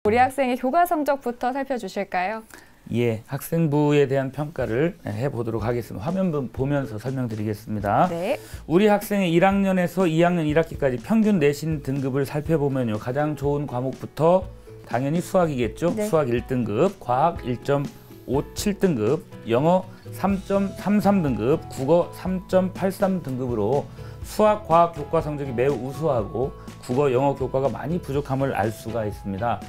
우리 학생의 교과 성적부터 살펴주실까요? 예, 학생부에 대한 평가를 해보도록 하겠습니다. 화면 보면서 설명드리겠습니다. 네. 우리 학생의 1학년에서 2학년 1학기까지 평균 내신 등급을 살펴보면요. 가장 좋은 과목부터 당연히 수학이겠죠. 네. 수학 1등급, 과학 1.57등급, 영어 3.33등급, 국어 3.83등급으로 수학, 과학 교과 성적이 매우 우수하고 국어, 영어 교과가 많이 부족함을 알 수가 있습니다.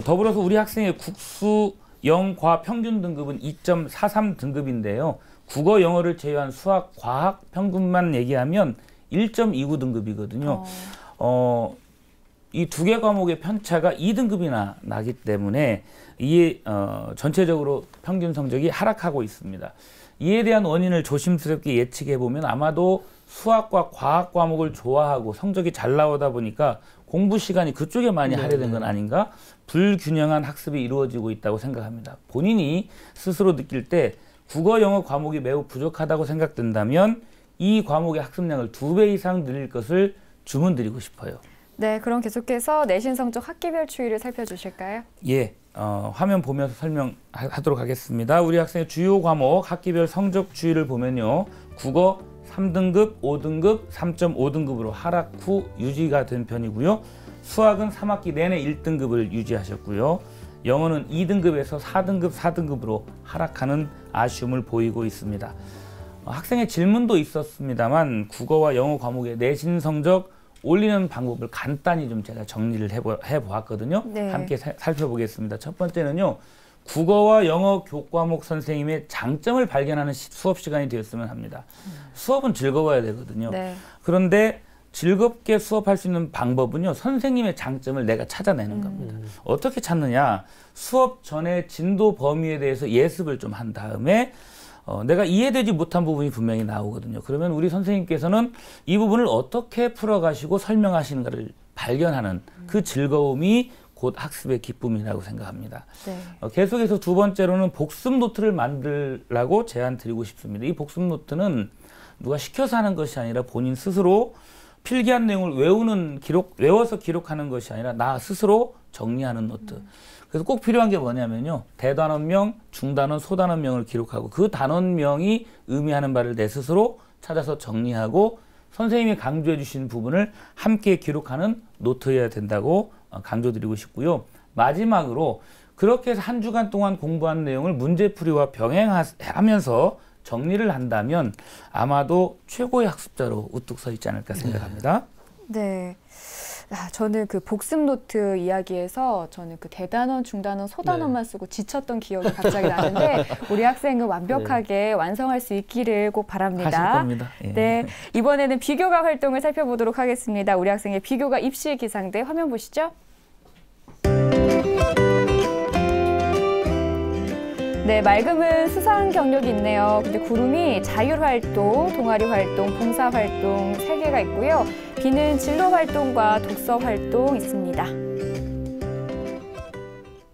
더불어서 우리 학생의 국수, 영과 평균 등급은 2.43등급인데요. 국어, 영어를 제외한 수학, 과학 평균만 얘기하면 1.29등급이거든요. 이 두 개 과목의 편차가 2등급이나 나기 때문에 이에 전체적으로 평균 성적이 하락하고 있습니다. 이에 대한 원인을 조심스럽게 예측해 보면 아마도 수학과 과학 과목을 좋아하고 성적이 잘 나오다 보니까 공부 시간이 그쪽에 많이 할애된 건 아닌가? 불균형한 학습이 이루어지고 있다고 생각합니다. 본인이 스스로 느낄 때 국어, 영어 과목이 매우 부족하다고 생각된다면 이 과목의 학습량을 2배 이상 늘릴 것을 주문드리고 싶어요. 네, 그럼 계속해서 내신 성적 학기별 추이를 살펴주실까요? 예, 화면 보면서 설명하도록 하겠습니다. 우리 학생의 주요 과목 학기별 성적 추이를 보면요. 국어 3등급, 5등급, 3.5등급으로 하락 후 유지가 된 편이고요. 수학은 3학기 내내 1등급을 유지하셨고요. 영어는 2등급에서 4등급, 4등급으로 하락하는 아쉬움을 보이고 있습니다. 학생의 질문도 있었습니다만 국어와 영어 과목의 내신 성적 올리는 방법을 간단히 좀 제가 정리를 해보았거든요. 네. 함께 살펴보겠습니다. 첫 번째는요. 국어와 영어 교과목 선생님의 장점을 발견하는 수업 시간이 되었으면 합니다. 수업은 즐거워야 되거든요. 네. 그런데 즐겁게 수업할 수 있는 방법은요. 선생님의 장점을 내가 찾아내는 겁니다. 어떻게 찾느냐. 수업 전에 진도 범위에 대해서 예습을 좀 한 다음에 내가 이해되지 못한 부분이 분명히 나오거든요. 그러면 우리 선생님께서는 이 부분을 어떻게 풀어가시고 설명하시는가를 발견하는 그 즐거움이 곧 학습의 기쁨이라고 생각합니다. 네. 계속해서 두 번째로는 복습 노트를 만들라고 제안 드리고 싶습니다. 이 복습 노트는 누가 시켜서 하는 것이 아니라 본인 스스로 필기한 내용을 외워서 기록하는 것이 아니라 나 스스로 정리하는 노트. 그래서 꼭 필요한 게 뭐냐면요. 대단원명, 중단원, 소단원명을 기록하고 그 단원명이 의미하는 바를 내 스스로 찾아서 정리하고 선생님이 강조해 주신 부분을 함께 기록하는 노트여야 된다고 강조드리고 싶고요. 마지막으로 그렇게 해서 한 주간 동안 공부한 내용을 문제풀이와 병행하면서 정리를 한다면 아마도 최고의 학습자로 우뚝 서 있지 않을까 생각합니다. 네. 저는 그 복습 노트 이야기에서 저는 그 대단원, 중단원, 소단원만 쓰고 지쳤던 기억이 갑자기 나는데 우리 학생은 완벽하게 완성할 수 있기를 꼭 바랍니다. 하실 겁니다. 예. 네, 이번에는 비교과 활동을 살펴보도록 하겠습니다. 우리 학생의 비교과 입시 기상대 화면 보시죠. 네, 맑음은 수상 경력이 있네요. 근데 구름이 자율활동, 동아리활동, 봉사활동 3개가 있고요. 비는 진로활동과 독서활동 있습니다.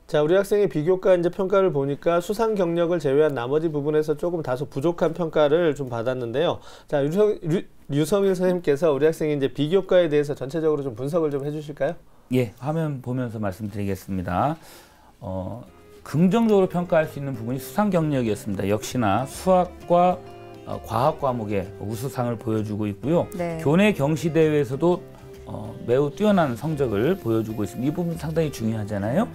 자, 우리 학생의 비교과 이제 평가를 보니까 수상 경력을 제외한 나머지 부분에서 조금 다소 부족한 평가를 좀 받았는데요. 자, 유성일 선생님께서 우리 학생의 이제 비교과에 대해서 전체적으로 좀 분석을 좀 해주실까요? 예, 화면 보면서 말씀드리겠습니다. 긍정적으로 평가할 수 있는 부분이 수상 경력이었습니다. 역시나 수학과 과학 과목의 우수상을 보여주고 있고요. 네. 교내 경시대회에서도 매우 뛰어난 성적을 보여주고 있습니다. 이 부분 상당히 중요하잖아요.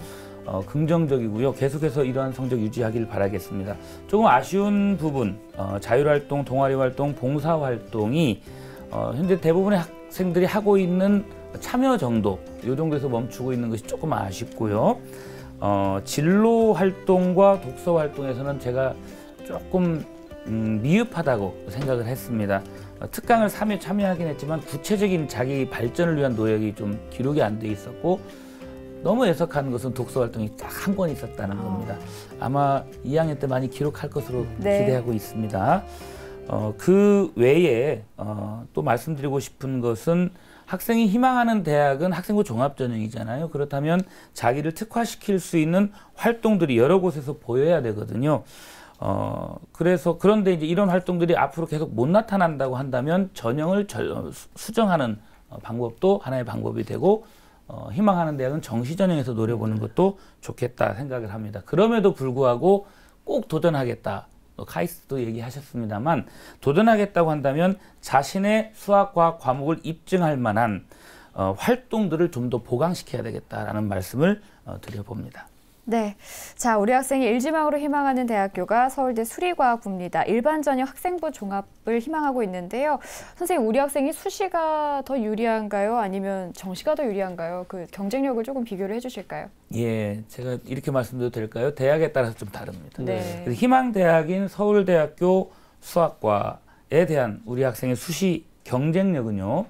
긍정적이고요. 계속해서 이러한 성적 유지하길 바라겠습니다. 조금 아쉬운 부분, 자율활동, 동아리활동, 봉사활동이 현재 대부분의 학생들이 하고 있는 참여 정도, 이 정도에서 멈추고 있는 것이 조금 아쉽고요. 진로 활동과 독서 활동에서는 제가 조금 미흡하다고 생각을 했습니다. 특강을 3회 참여하긴 했지만 구체적인 자기 발전을 위한 노력이 좀 기록이 안 돼 있었고 너무 애석한 것은 독서 활동이 딱 한 권 있었다는 겁니다. 아마 2학년 때 많이 기록할 것으로 기대하고 있습니다. 그 외에 또 말씀드리고 싶은 것은 학생이 희망하는 대학은 학생부 종합전형이잖아요. 그렇다면 자기를 특화시킬 수 있는 활동들이 여러 곳에서 보여야 되거든요. 그런데 이제 이런 활동들이 앞으로 계속 못 나타난다고 한다면 전형을 수정하는 방법도 하나의 방법이 되고 희망하는 대학은 정시 전형에서 노려보는 것도 좋겠다 생각을 합니다. 그럼에도 불구하고 꼭 도전하겠다. 카이스트도 얘기하셨습니다만 도전하겠다고 한다면 자신의 수학, 과학 과목을 입증할 만한 활동들을 좀 더 보강시켜야 되겠다라는 말씀을 드려봅니다. 네, 자 우리 학생이 일지망으로 희망하는 대학교가 서울대 수리과학부입니다. 일반 전형 학생부 종합을 희망하고 있는데요. 선생님, 우리 학생이 수시가 더 유리한가요? 아니면 정시가 더 유리한가요? 그 경쟁력을 조금 비교를 해주실까요? 예, 제가 이렇게 말씀드려도 될까요? 대학에 따라서 좀 다릅니다. 네. 그래서 희망대학인 서울대학교 수학과에 대한 우리 학생의 수시 경쟁력은요.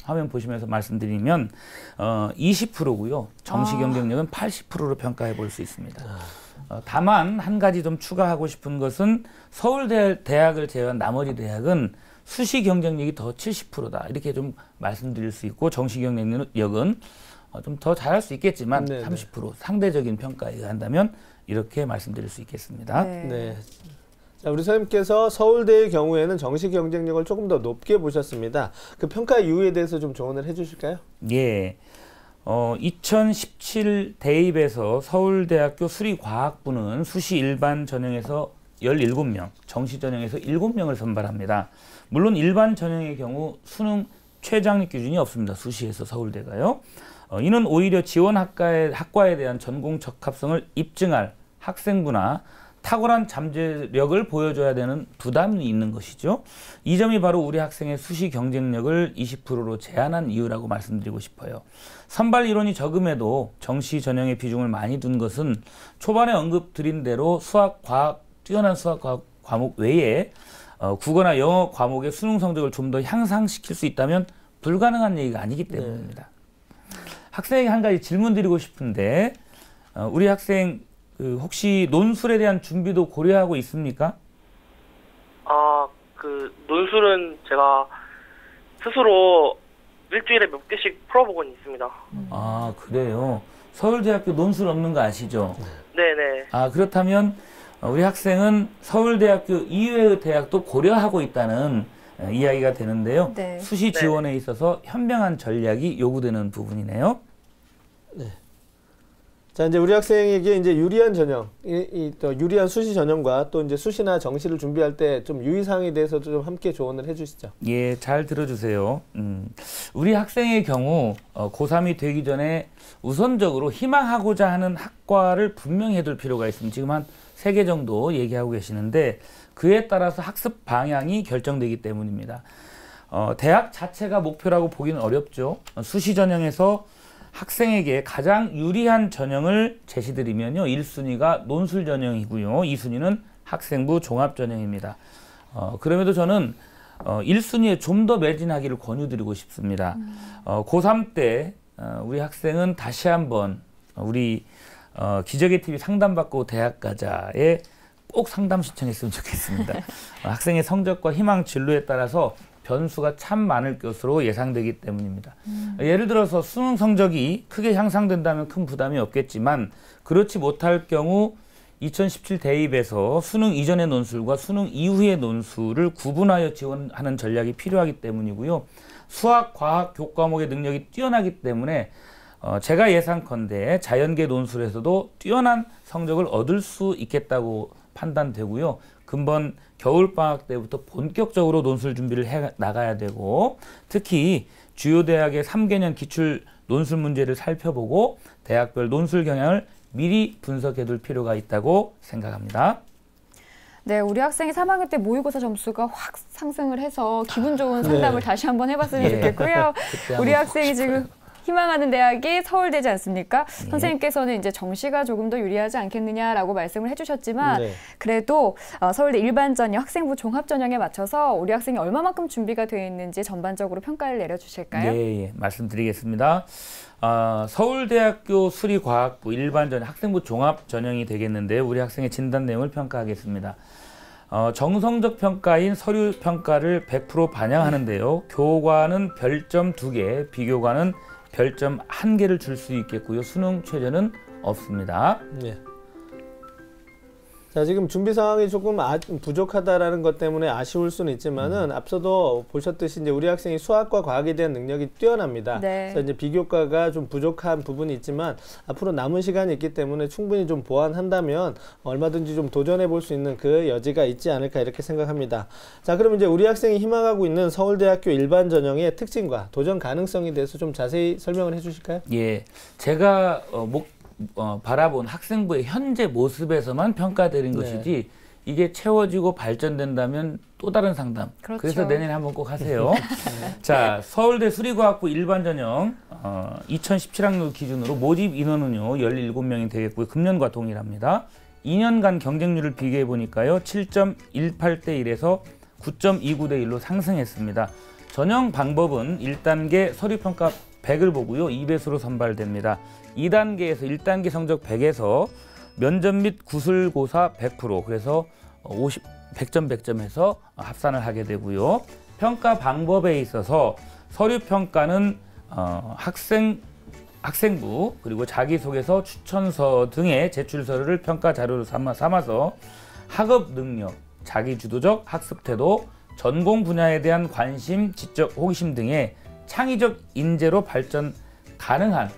화면 보시면서 말씀드리면 20%고요. 정시 경쟁력은 80%로 평가해 볼 수 있습니다. 다만 한 가지 좀 추가하고 싶은 것은 서울대 대학을 제외한 나머지 대학은 수시 경쟁력이 더 70%다. 이렇게 좀 말씀드릴 수 있고 정시 경쟁력은 좀 더 잘할 수 있겠지만 네네. 30% 상대적인 평가에 의한다면 이렇게 말씀드릴 수 있겠습니다. 네. 자, 우리 선생님께서 서울대의 경우에는 정시 경쟁력을 조금 더 높게 보셨습니다. 그 평가 이유에 대해서 좀 조언을 해주실까요? 예. 2017 대입에서 서울대학교 수리과학부는 수시 일반 전형에서 17명, 정시 전형에서 7명을 선발합니다. 물론 일반 전형의 경우 수능 최장력 기준이 없습니다. 수시에서 서울대가요. 이는 오히려 지원 학과에 대한 전공 적합성을 입증할 학생부나 탁월한 잠재력을 보여줘야 되는 부담이 있는 것이죠. 이 점이 바로 우리 학생의 수시 경쟁력을 20%로 제한한 이유라고 말씀드리고 싶어요. 선발 인원이 적음에도 정시 전형의 비중을 많이 둔 것은 초반에 언급드린 대로 수학, 과학, 뛰어난 수학, 과학 과목 외에 국어나 영어 과목의 수능 성적을 좀 더 향상시킬 수 있다면 불가능한 얘기가 아니기 때문입니다. 학생에게 한 가지 질문 드리고 싶은데 우리 학생 혹시 논술에 대한 준비도 고려하고 있습니까? 그 논술은 제가 스스로 일주일에 몇 개씩 풀어보고는 있습니다. 아, 그래요. 서울대학교 논술 없는 거 아시죠? 네네. 아, 그렇다면 우리 학생은 서울대학교 이외의 대학도 고려하고 있다는 이야기가 되는데요. 네. 수시 지원에 있어서 현명한 전략이 요구되는 부분이네요. 네. 자, 이제 우리 학생에게 이제 유리한 전형, 또 유리한 수시 전형과 또 이제 수시나 정시를 준비할 때 좀 유의사항에 대해서도 좀 함께 조언을 해주시죠. 예, 잘 들어주세요. 우리 학생의 경우 고3이 되기 전에 우선적으로 희망하고자 하는 학과를 분명히 해둘 필요가 있습니다. 지금 한 3개 정도 얘기하고 계시는데 그에 따라서 학습 방향이 결정되기 때문입니다. 대학 자체가 목표라고 보기는 어렵죠. 수시 전형에서 학생에게 가장 유리한 전형을 제시드리면요. 1순위가 논술 전형이고요. 2순위는 학생부 종합 전형입니다. 그럼에도 저는 1순위에 좀 더 매진하기를 권유드리고 싶습니다. 고3 때 우리 학생은 다시 한번 우리 기적의 TV 상담받고 대학 가자에 꼭 상담 신청했으면 좋겠습니다. 학생의 성적과 희망 진로에 따라서 변수가 참 많을 것으로 예상되기 때문입니다. 예를 들어서 수능 성적이 크게 향상된다면 큰 부담이 없겠지만 그렇지 못할 경우 2017 대입에서 수능 이전의 논술과 수능 이후의 논술을 구분하여 지원하는 전략이 필요하기 때문이고요. 수학, 과학, 교과목의 능력이 뛰어나기 때문에 제가 예상컨대 자연계 논술에서도 뛰어난 성적을 얻을 수 있겠다고 판단되고요. 금번 겨울방학 때부터 본격적으로 논술 준비를 해 나가야 되고 특히 주요 대학의 3개년 기출 논술 문제를 살펴보고 대학별 논술 경향을 미리 분석해 둘 필요가 있다고 생각합니다. 네, 우리 학생이 3학년 때 모의고사 점수가 확 상승을 해서 기분 좋은 상담을 다시 한번 해봤으면 좋겠고요. 우리 학생이 지금 희망하는 대학이 서울대지 않습니까? 네. 선생님께서는 이제 정시가 조금 더 유리하지 않겠느냐라고 말씀을 해주셨지만 그래도 서울대 일반 전형, 학생부 종합 전형에 맞춰서 우리 학생이 얼마만큼 준비가 되어 있는지 전반적으로 평가를 내려주실까요? 네, 말씀드리겠습니다. 서울대학교 수리과학부 일반 전형, 학생부 종합 전형이 되겠는데 우리 학생의 진단 내용을 평가하겠습니다. 정성적 평가인 서류 평가를 100% 반영하는데요. 교과는 별점 2개, 비교과는 별점 1개를 줄 수 있겠고요. 수능 최저는 없습니다. 네. 자, 지금 준비 상황이 조금 부족하다라는 것 때문에 아쉬울 수는 있지만은 앞서도 보셨듯이 이제 우리 학생이 수학과 과학에 대한 능력이 뛰어납니다. 네. 그래서 이제 비교과가 좀 부족한 부분이 있지만 앞으로 남은 시간이 있기 때문에 충분히 좀 보완한다면 얼마든지 좀 도전해 볼 수 있는 그 여지가 있지 않을까 이렇게 생각합니다. 자, 그럼 이제 우리 학생이 희망하고 있는 서울대학교 일반 전형의 특징과 도전 가능성에 대해서 좀 자세히 설명을 해주실까요? 예, 제가 바라본 학생부의 현재 모습에서만 평가드린 네. 것이지 이게 채워지고 발전된다면 또 다른 상담. 그렇죠. 그래서 내년에 한번 꼭 하세요. 자, 서울대 수리과학부 일반 전형 2017학년 기준으로 모집 인원은요 17명이 되겠고요. 금년과 동일합니다. 2년간 경쟁률을 비교해 보니까요 7.18대 1에서 9.29대 1로 상승했습니다. 전형 방법은 1단계 서류평가 100을 보고요 2배수로 선발됩니다. 2단계에서 1단계 성적 100에서 면접 및 구술고사 100%, 그래서 100점 100점 해서 합산을 하게 되고요. 평가 방법에 있어서 서류평가는 학생부 그리고 자기소개서, 추천서 등의 제출서류를 평가 자료로 삼아서 학업 능력, 자기주도적 학습 태도, 전공 분야에 대한 관심, 지적 호기심 등의 창의적 인재로 발전 가능한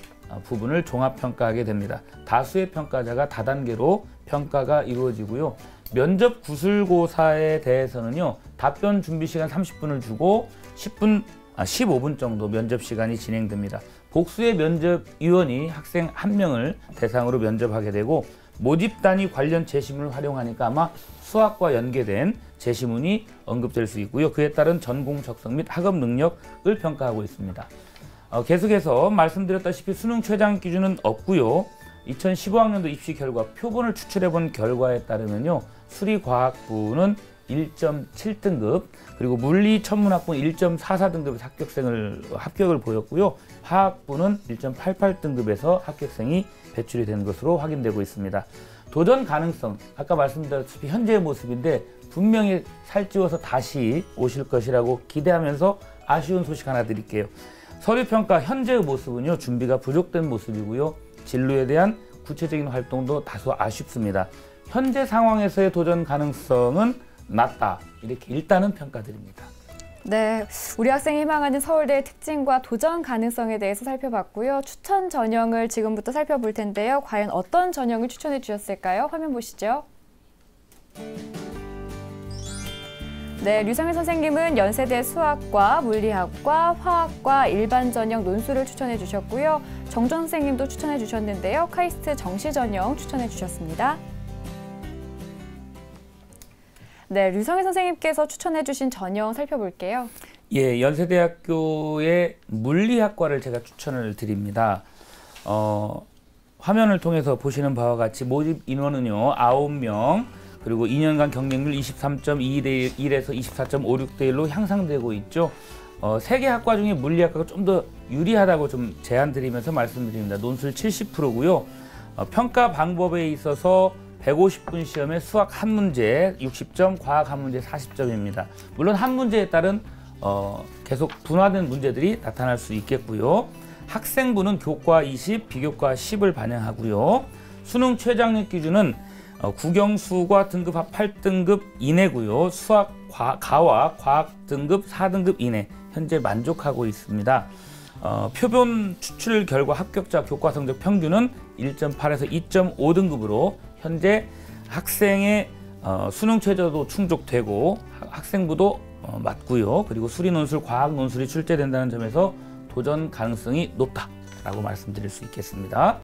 부분을 종합평가하게 됩니다. 다수의 평가자가 다단계로 평가가 이루어지고요. 면접 구술고사에 대해서는요. 답변 준비 시간 30분을 주고 15분 정도 면접 시간이 진행됩니다. 복수의 면접위원이 학생 1명을 대상으로 면접하게 되고 모집 단위 관련 제시문을 활용하니까 아마 수학과 연계된 제시문이 언급될 수 있고요. 그에 따른 전공 적성 및 학업 능력을 평가하고 있습니다. 계속해서 말씀드렸다시피 수능 최장 기준은 없고요. 2015학년도 입시 결과 표본을 추출해 본 결과에 따르면요. 수리과학부는 1.7등급, 그리고 물리 천문학부는 1.44등급의 합격을 보였고요. 화학부는 1.88등급에서 합격생이 배출이 된 것으로 확인되고 있습니다. 도전 가능성, 아까 말씀드렸다시피 현재의 모습인데 분명히 살찌워서 다시 오실 것이라고 기대하면서 아쉬운 소식 하나 드릴게요. 서류평가 현재의 모습은요, 준비가 부족된 모습이고요. 진로에 대한 구체적인 활동도 다소 아쉽습니다. 현재 상황에서의 도전 가능성은 낮다. 이렇게 일단은 평가드립니다. 네, 우리 학생이 희망하는 서울대의 특징과 도전 가능성에 대해서 살펴봤고요. 추천 전형을 지금부터 살펴볼 텐데요. 과연 어떤 전형을 추천해 주셨을까요? 화면 보시죠. 네, 류성일 선생님은 연세대 수학과, 물리학과, 화학과 일반 전형 논술을 추천해 주셨고요. 정전 선생님도 추천해 주셨는데요. 카이스트 정시 전형 추천해 주셨습니다. 네, 류성일 선생님께서 추천해 주신 전형 살펴볼게요. 예, 연세대학교의 물리학과를 제가 추천을 드립니다. 화면을 통해서 보시는 바와 같이 모집 인원은요 9명, 그리고 2년간 경쟁률 23.2대 1에서 24.56대 1로 향상되고 있죠. 3개 학과 중에 물리학과가 좀 더 유리하다고 좀 제안 드리면서 말씀드립니다. 논술 70%고요. 평가 방법에 있어서 150분 시험에 수학 한 문제 60점, 과학 한 문제 40점입니다. 물론 한 문제에 따른 계속 분화된 문제들이 나타날 수 있겠고요. 학생부는 교과 20, 비교과 10을 반영하고요. 수능 최장력 기준은 국영수과 등급 합 8등급 이내고요. 수학, 가와 과학 등급 4등급 이내 현재 만족하고 있습니다. 표본 추출 결과 합격자 교과 성적 평균은 1.8에서 2.5등급으로 현재 학생의 수능 최저도 충족되고 학생부도 맞고요. 그리고 수리 논술, 과학 논술이 출제된다는 점에서 도전 가능성이 높다라고 말씀드릴 수 있겠습니다.